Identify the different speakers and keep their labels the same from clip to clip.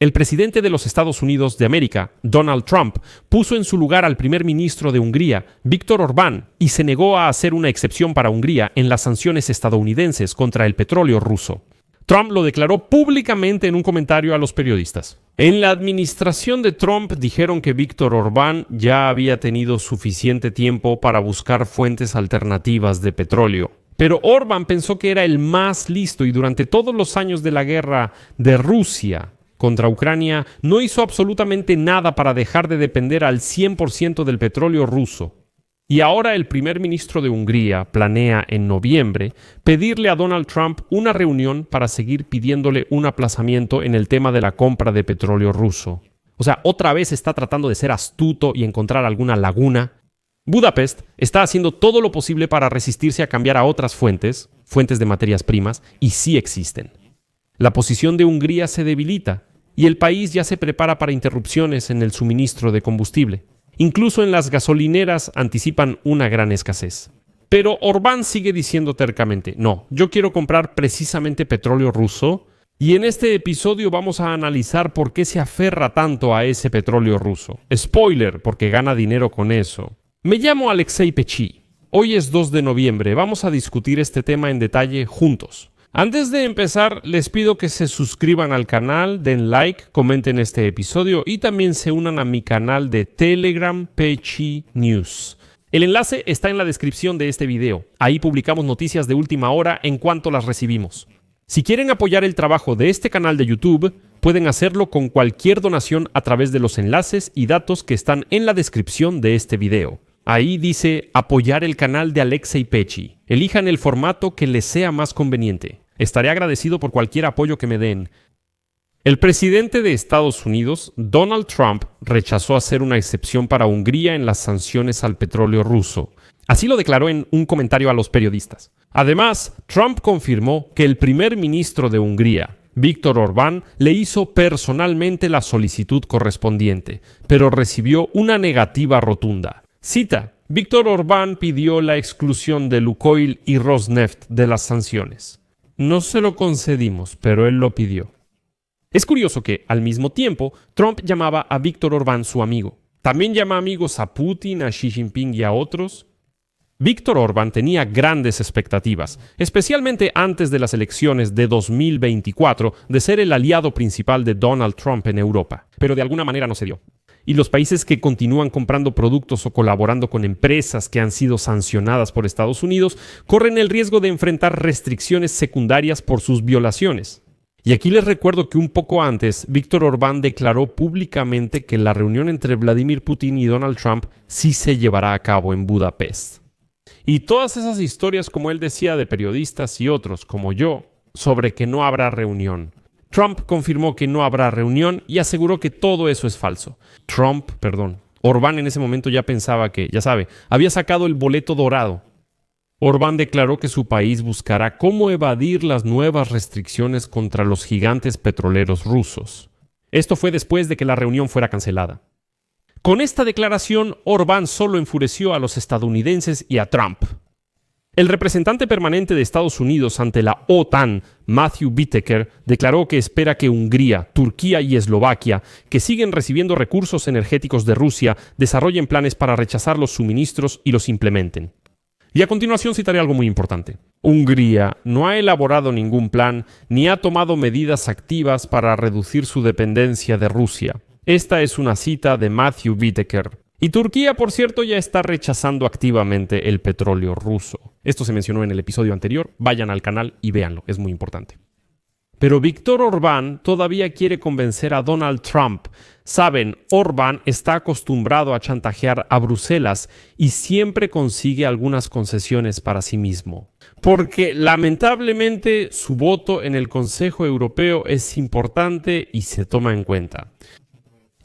Speaker 1: El presidente de los Estados Unidos de América, Donald Trump, puso en su lugar al primer ministro de Hungría, Viktor Orbán, y se negó a hacer una excepción para Hungría en las sanciones estadounidenses contra el petróleo ruso. Trump lo declaró públicamente en un comentario a los periodistas. En la administración de Trump dijeron que Viktor Orbán ya había tenido suficiente tiempo para buscar fuentes alternativas de petróleo. Pero Orbán pensó que era el más listo y durante todos los años de la guerra de Rusia contra Ucrania no hizo absolutamente nada para dejar de depender al 100% del petróleo ruso. Y ahora el primer ministro de Hungría planea en noviembre pedirle a Donald Trump una reunión para seguir pidiéndole un aplazamiento en el tema de la compra de petróleo ruso. O sea, otra vez está tratando de ser astuto y encontrar alguna laguna. Budapest está haciendo todo lo posible para resistirse a cambiar a otras fuentes de materias primas, y sí existen. La posición de Hungría se debilita y el país ya se prepara para interrupciones en el suministro de combustible. Incluso en las gasolineras anticipan una gran escasez. Pero Orbán sigue diciendo tercamente, no, yo quiero comprar precisamente petróleo ruso, y en este episodio vamos a analizar por qué se aferra tanto a ese petróleo ruso. Spoiler, porque gana dinero con eso. Me llamo Alexei Pechi. Hoy es 2 de noviembre, vamos a discutir este tema en detalle juntos. Antes de empezar, les pido que se suscriban al canal, den like, comenten este episodio y también se unan a mi canal de Telegram Pechi News. El enlace está en la descripción de este video. Ahí publicamos noticias de última hora en cuanto las recibimos. Si quieren apoyar el trabajo de este canal de YouTube, pueden hacerlo con cualquier donación a través de los enlaces y datos que están en la descripción de este video. Ahí dice apoyar el canal de Alexei Pechi. Elijan el formato que les sea más conveniente. Estaré agradecido por cualquier apoyo que me den. El presidente de Estados Unidos, Donald Trump, rechazó hacer una excepción para Hungría en las sanciones al petróleo ruso. Así lo declaró en un comentario a los periodistas. Además, Trump confirmó que el primer ministro de Hungría, Viktor Orbán, le hizo personalmente la solicitud correspondiente, pero recibió una negativa rotunda. Cita: Viktor Orbán pidió la exclusión de Lukoil y Rosneft de las sanciones. No se lo concedimos, pero él lo pidió. Es curioso que, al mismo tiempo, Trump llamaba a Viktor Orbán su amigo. También llama amigos a Putin, a Xi Jinping y a otros. Viktor Orbán tenía grandes expectativas, especialmente antes de las elecciones de 2024, de ser el aliado principal de Donald Trump en Europa, pero de alguna manera no se dio. Y los países que continúan comprando productos o colaborando con empresas que han sido sancionadas por Estados Unidos corren el riesgo de enfrentar restricciones secundarias por sus violaciones. Y aquí les recuerdo que un poco antes, Viktor Orbán declaró públicamente que la reunión entre Vladimir Putin y Donald Trump sí se llevará a cabo en Budapest. Y todas esas historias, como él decía, de periodistas y otros, como yo, sobre que no habrá reunión. Trump confirmó que no habrá reunión y aseguró que todo eso es falso. Orbán en ese momento ya pensaba que, ya sabe, había sacado el boleto dorado. Orbán declaró que su país buscará cómo evadir las nuevas restricciones contra los gigantes petroleros rusos. Esto fue después de que la reunión fuera cancelada. Con esta declaración, Orbán solo enfureció a los estadounidenses y a Trump. El representante permanente de Estados Unidos ante la OTAN, Matthew Whitaker, declaró que espera que Hungría, Turquía y Eslovaquia, que siguen recibiendo recursos energéticos de Rusia, desarrollen planes para rechazar los suministros y los implementen. Y a continuación citaré algo muy importante. Hungría no ha elaborado ningún plan ni ha tomado medidas activas para reducir su dependencia de Rusia. Esta es una cita de Matthew Whitaker. Y Turquía, por cierto, ya está rechazando activamente el petróleo ruso. Esto se mencionó en el episodio anterior. Vayan al canal y véanlo, es muy importante. Pero Viktor Orbán todavía quiere convencer a Donald Trump. Saben, Orbán está acostumbrado a chantajear a Bruselas y siempre consigue algunas concesiones para sí mismo. Porque lamentablemente su voto en el Consejo Europeo es importante y se toma en cuenta.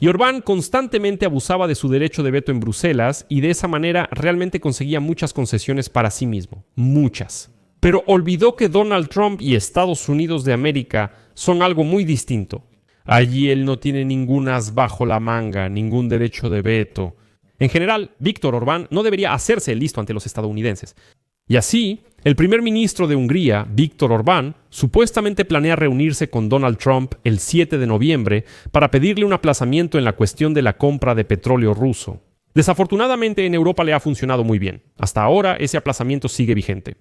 Speaker 1: Y Orbán constantemente abusaba de su derecho de veto en Bruselas y de esa manera realmente conseguía muchas concesiones para sí mismo. Muchas. Pero olvidó que Donald Trump y Estados Unidos de América son algo muy distinto. Allí él no tiene ningún as bajo la manga, ningún derecho de veto. En general, Viktor Orbán no debería hacerse listo ante los estadounidenses. Y así, el primer ministro de Hungría, Viktor Orbán, supuestamente planea reunirse con Donald Trump el 7 de noviembre para pedirle un aplazamiento en la cuestión de la compra de petróleo ruso. Desafortunadamente, en Europa le ha funcionado muy bien. Hasta ahora, ese aplazamiento sigue vigente.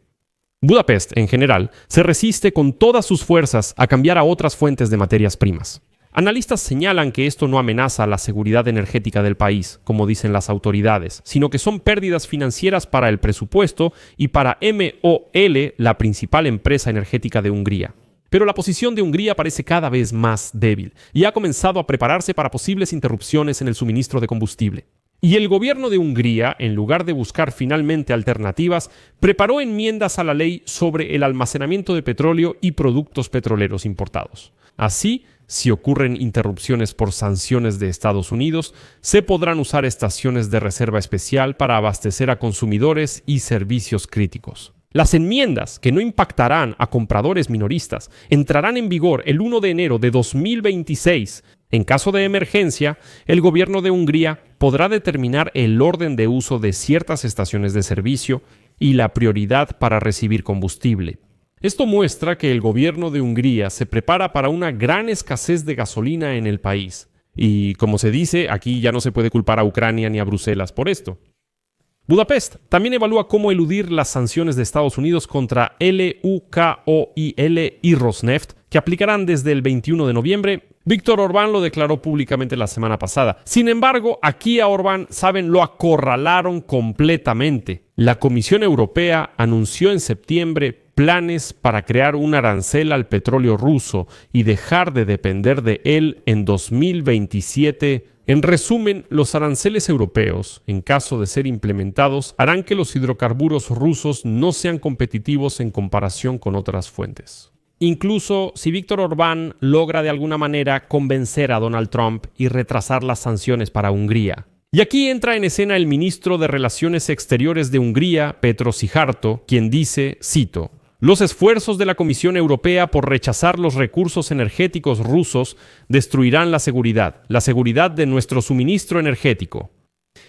Speaker 1: Budapest, en general, se resiste con todas sus fuerzas a cambiar a otras fuentes de materias primas. Analistas señalan que esto no amenaza la seguridad energética del país, como dicen las autoridades, sino que son pérdidas financieras para el presupuesto y para MOL, la principal empresa energética de Hungría. Pero la posición de Hungría parece cada vez más débil y ha comenzado a prepararse para posibles interrupciones en el suministro de combustible. Y el gobierno de Hungría, en lugar de buscar finalmente alternativas, preparó enmiendas a la ley sobre el almacenamiento de petróleo y productos petroleros importados. Así, si ocurren interrupciones por sanciones de Estados Unidos, se podrán usar estaciones de reserva especial para abastecer a consumidores y servicios críticos. Las enmiendas, que no impactarán a compradores minoristas, entrarán en vigor el 1 de enero de 2026. En caso de emergencia, el gobierno de Hungría podrá determinar el orden de uso de ciertas estaciones de servicio y la prioridad para recibir combustible. Esto muestra que el gobierno de Hungría se prepara para una gran escasez de gasolina en el país. Y, como se dice, aquí ya no se puede culpar a Ucrania ni a Bruselas por esto. Budapest también evalúa cómo eludir las sanciones de Estados Unidos contra LUKOIL y Rosneft, que aplicarán desde el 21 de noviembre. Viktor Orbán lo declaró públicamente la semana pasada. Sin embargo, aquí a Orbán, lo acorralaron completamente. La Comisión Europea anunció en septiembre planes para crear un arancel al petróleo ruso y dejar de depender de él en 2027. En resumen, los aranceles europeos, en caso de ser implementados, harán que los hidrocarburos rusos no sean competitivos en comparación con otras fuentes. Incluso si Viktor Orbán logra de alguna manera convencer a Donald Trump y retrasar las sanciones para Hungría. Y aquí entra en escena el ministro de Relaciones Exteriores de Hungría, Petro Szijjártó, quien dice, cito, «Los esfuerzos de la Comisión Europea por rechazar los recursos energéticos rusos destruirán la seguridad de nuestro suministro energético».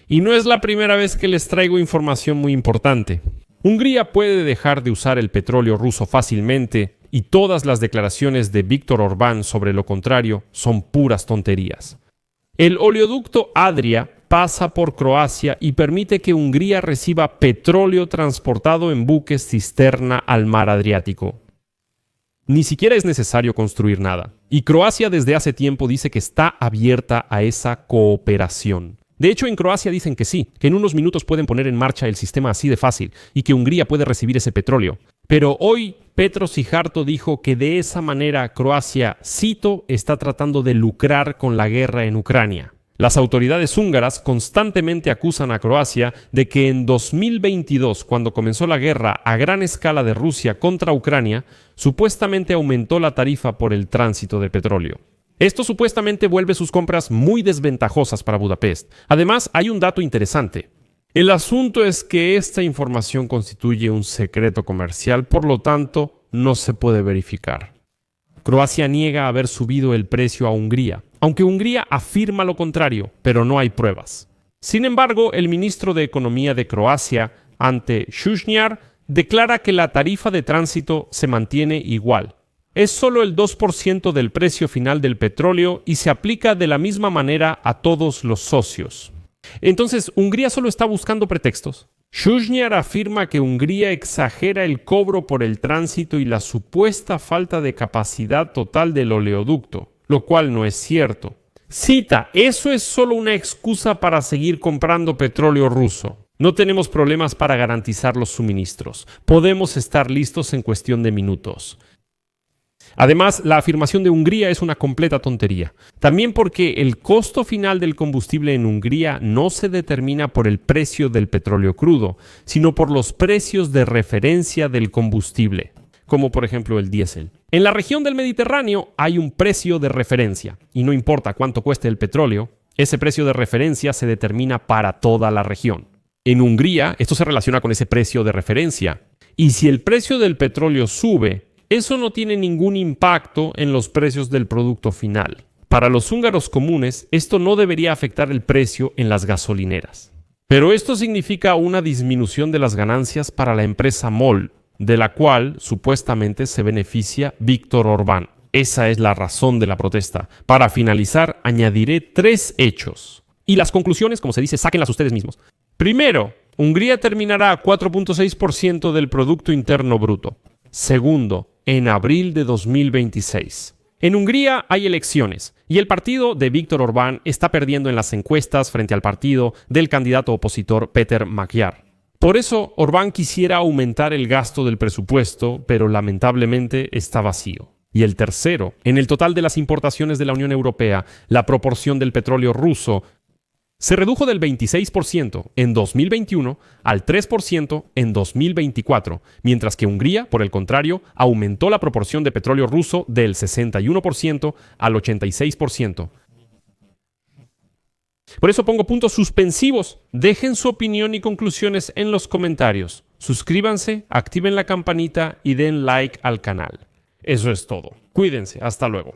Speaker 1: Y no es la primera vez que les traigo información muy importante. Hungría puede dejar de usar el petróleo ruso fácilmente y todas las declaraciones de Viktor Orbán sobre lo contrario son puras tonterías. El oleoducto Adria pasa por Croacia y permite que Hungría reciba petróleo transportado en buques cisterna al mar Adriático. Ni siquiera es necesario construir nada. Y Croacia desde hace tiempo dice que está abierta a esa cooperación. De hecho, en Croacia dicen que sí, que en unos minutos pueden poner en marcha el sistema así de fácil y que Hungría puede recibir ese petróleo. Pero hoy Petro Szijjártó dijo que de esa manera Croacia, cito, está tratando de lucrar con la guerra en Ucrania. Las autoridades húngaras constantemente acusan a Croacia de que en 2022, cuando comenzó la guerra a gran escala de Rusia contra Ucrania, supuestamente aumentó la tarifa por el tránsito de petróleo. Esto supuestamente vuelve sus compras muy desventajosas para Budapest. Además, hay un dato interesante. El asunto es que esta información constituye un secreto comercial, por lo tanto, no se puede verificar. Croacia niega haber subido el precio a Hungría, aunque Hungría afirma lo contrario, pero no hay pruebas. Sin embargo, el ministro de Economía de Croacia, Ante Šušnjar, declara que la tarifa de tránsito se mantiene igual. Es solo el 2% del precio final del petróleo y se aplica de la misma manera a todos los socios. Entonces, ¿Hungría solo está buscando pretextos? Šušnjar afirma que Hungría exagera el cobro por el tránsito y la supuesta falta de capacidad total del oleoducto, lo cual no es cierto. Cita, eso es solo una excusa para seguir comprando petróleo ruso. No tenemos problemas para garantizar los suministros. Podemos estar listos en cuestión de minutos. Además, la afirmación de Hungría es una completa tontería. También porque el costo final del combustible en Hungría no se determina por el precio del petróleo crudo, sino por los precios de referencia del combustible, como por ejemplo el diésel. En la región del Mediterráneo hay un precio de referencia, y no importa cuánto cueste el petróleo, ese precio de referencia se determina para toda la región. En Hungría, esto se relaciona con ese precio de referencia. Y si el precio del petróleo sube, eso no tiene ningún impacto en los precios del producto final. Para los húngaros comunes, esto no debería afectar el precio en las gasolineras. Pero esto significa una disminución de las ganancias para la empresa MOL, de la cual supuestamente se beneficia Viktor Orbán. Esa es la razón de la protesta. Para finalizar, añadiré 3 hechos. Y las conclusiones, como se dice, sáquenlas ustedes mismos. Primero, Hungría terminará a 4.6% del Producto Interno Bruto. Segundo, en abril de 2026. En Hungría hay elecciones y el partido de Viktor Orbán está perdiendo en las encuestas frente al partido del candidato opositor Péter Magyar. Por eso, Orbán quisiera aumentar el gasto del presupuesto, pero lamentablemente está vacío. Y el tercero, en el total de las importaciones de la Unión Europea, la proporción del petróleo ruso se redujo del 26% en 2021 al 3% en 2024, mientras que Hungría, por el contrario, aumentó la proporción de petróleo ruso del 61% al 86%. Por eso pongo puntos suspensivos. Dejen su opinión y conclusiones en los comentarios. Suscríbanse, activen la campanita y den like al canal. Eso es todo. Cuídense. Hasta luego.